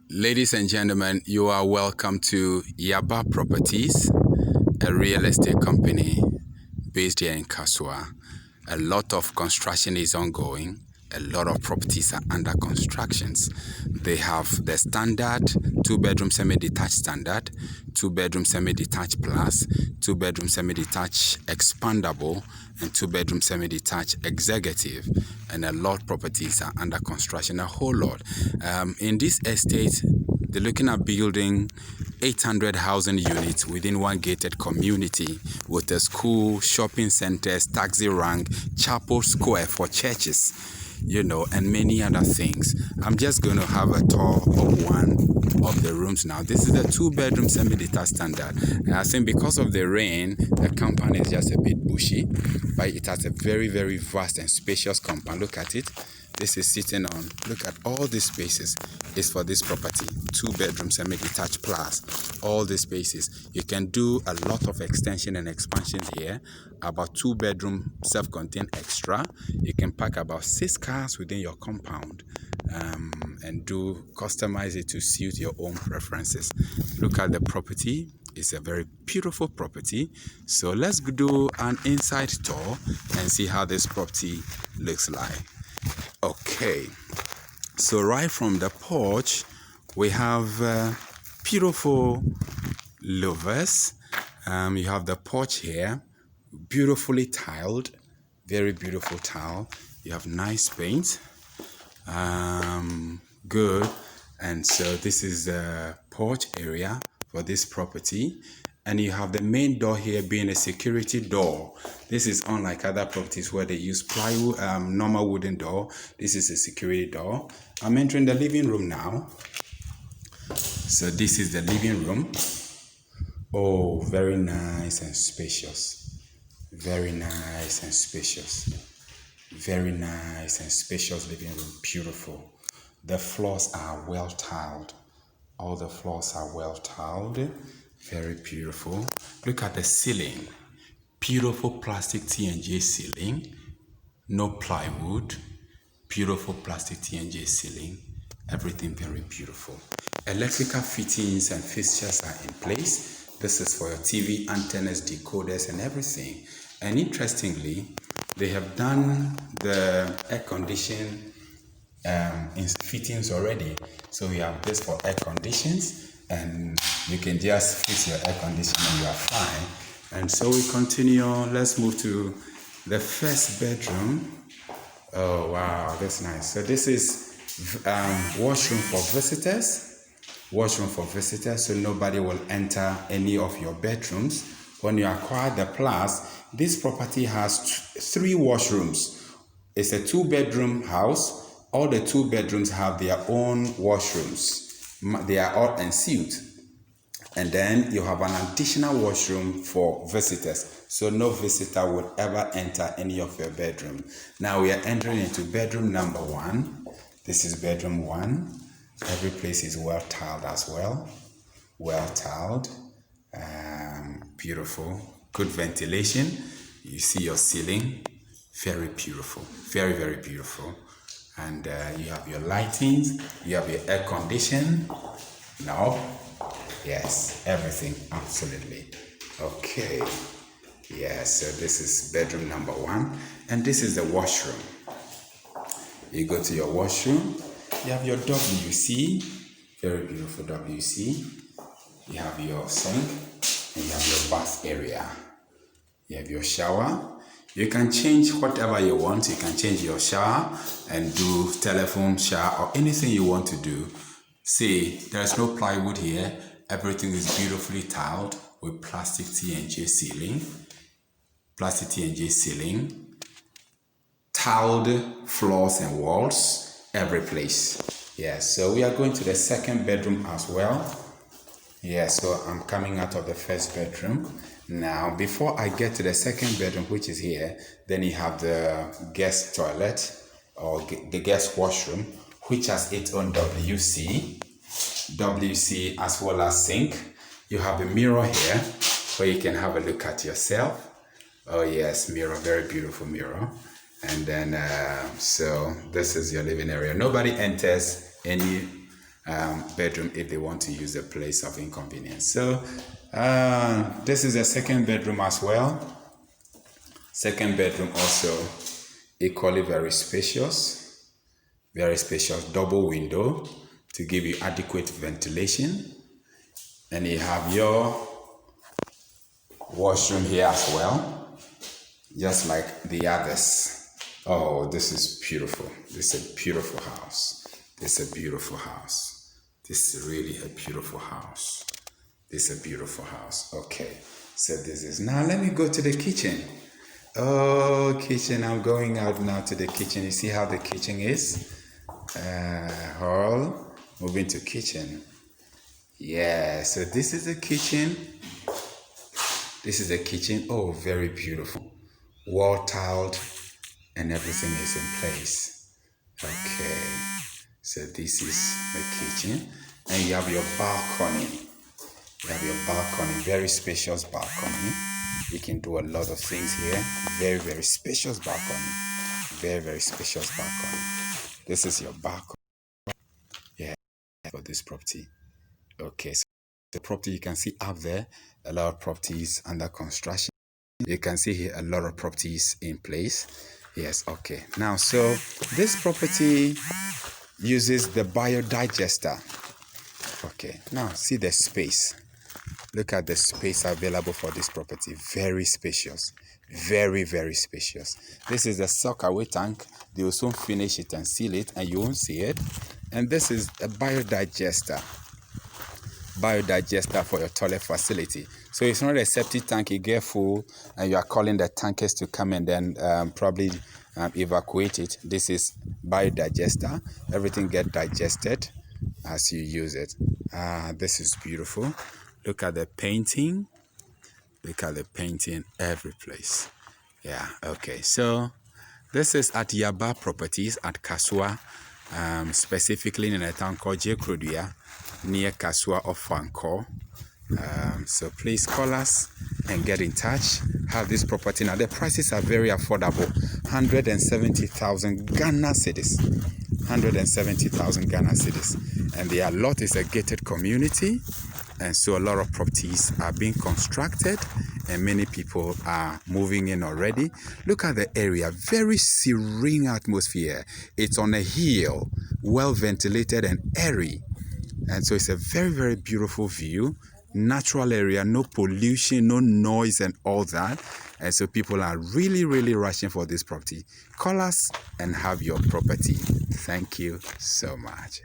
Ladies and gentlemen, you are welcome to Yaba Properties, a real estate company based here in Kasua. A lot of construction is ongoing. A lot of properties are under constructions. They have the standard 2-bedroom semi-detached standard, 2-bedroom semi-detached plus, 2-bedroom semi-detached expandable, and 2-bedroom semi-detached executive. And a lot of properties are under construction, a whole lot. In this estate, they're looking at building 800 housing units within one gated community with a school, shopping centers, taxi rank, chapel square for churches, and many other things. I'm just going to have a tour of one of the rooms now. This is a 2-bedroom semi-detached standard. And I think because of the rain, the compound is just a bit bushy, but it has a very, very vast and spacious compound. Look at it. This is sitting on, look at all these spaces is for this property. 2-bedroom semi-detached plus all the spaces. You can do a lot of extension and expansion here. About 2-bedroom self-contained extra. You can park about 6 cars within your compound and customize it to suit your own preferences. Look at the property. It's a very beautiful property. So let's do an inside tour and see how this property looks like. Okay, so right from the porch, we have beautiful louvers. You have the porch here, beautifully tiled, very beautiful tile. You have nice paint, good. And so this is the porch area for this property. And you have the main door here being a security door. This is unlike other properties where they use plywood, normal wooden door. This is a security door. I'm entering the living room now. So this is the living room. Oh, very nice and spacious. Very nice and spacious. Very nice and spacious living room. Beautiful. The floors are well tiled. All the floors are well tiled. Very beautiful. Look at the ceiling. Beautiful plastic T&J ceiling. No plywood. Beautiful plastic T&J ceiling. Everything very beautiful. Electrical fittings and fixtures are in place. This is for your TV antennas, decoders, and everything. And interestingly, they have done the air condition in fittings already. So we have this for air conditions, and you can just fix your air conditioner and you are fine. And so we continue. Let's move to the first bedroom. Oh wow, that's nice. So this is washroom for visitors. Washroom for visitors, so nobody will enter any of your bedrooms. When you acquire the plus, this property has 3 washrooms. It's a 2-bedroom house. All the 2 bedrooms have their own washrooms. They are all ensuite. And then you have an additional washroom for visitors. So no visitor would ever enter any of your bedroom. Now we are entering into bedroom number 1. This is bedroom 1. Every place is well tiled as well. Well tiled. Beautiful. Good ventilation. You see your ceiling. Very beautiful. Very, very beautiful. And you have your lightings. You have your air condition. No. Yes, everything, absolutely. Okay. Yes, so this is bedroom number 1. And this is the washroom. You go to your washroom. You have your WC. Very beautiful WC. You have your sink. And you have your bath area. You have your shower. You can change whatever you want. You can change your shower and do telephone shower or anything you want to do. See, there's no plywood here. Everything is beautifully tiled with plastic T&J ceiling. Plastic T&J ceiling. Tiled floors and walls. Every place. Yeah, so we are going to the second bedroom as well. Yeah, so I'm coming out of the first bedroom. Now, before I get to the second bedroom, which is here, then you have the guest toilet or the guest washroom, which has its own WC as well as sink. You have a mirror here where you can have a look at yourself. Oh yes, mirror, very beautiful mirror. And then, so this is your living area. Nobody enters any bedroom if they want to use a place of inconvenience. So this is a second bedroom as well. Second bedroom also equally very spacious, double window to give you adequate ventilation. And you have your washroom here as well, just like the others. Oh, this is beautiful. This is a beautiful house. This is a beautiful house. This is really a beautiful house. This is a beautiful house. Okay, so this is, now let me go to the kitchen. Oh, kitchen, I'm going out now to the kitchen. You see how the kitchen is? Hall, moving to kitchen. Yeah, so this is the kitchen. This is the kitchen. Oh, very beautiful. Wall tiled and everything is in place. Okay, so this is the kitchen. And you have your balcony. You have your balcony, very spacious balcony. You can do a lot of things here. Very, very spacious balcony. Very, very spacious balcony. This is your balcony. Yeah, for this property. Okay, so the property you can see up there, a lot of properties under construction. You can see here a lot of properties in place. Yes, okay. Now, so this property uses the biodigester. Okay, now see the space. Look at the space available for this property. Very spacious. Very, very spacious. This is the soakaway tank. They will soon finish it and seal it and you won't see it. And this is a biodigester for your toilet facility. So it's not a septic tank, you get full and you are calling the tankers to come and then probably evacuate it. This is biodigester. Everything gets digested as you use it. This is beautiful. Look at the painting. Look at the painting every place. Yeah, okay. So this is at Yaba Properties at Kasoa, specifically in a town called Jekrodua, near Kasoa of Fanko. So please call us and get in touch. Have this property now. The prices are very affordable. 170,000 Ghana cedis. 170,000 Ghana cedis. And their lot is a gated community. And so a lot of properties are being constructed and many people are moving in already. Look at the area, very serene atmosphere. It's on a hill, well ventilated and airy. And so it's a very, very beautiful view. Natural area, no pollution, no noise and all that. And so people are really, really rushing for this property. Call us and have your property. Thank you so much.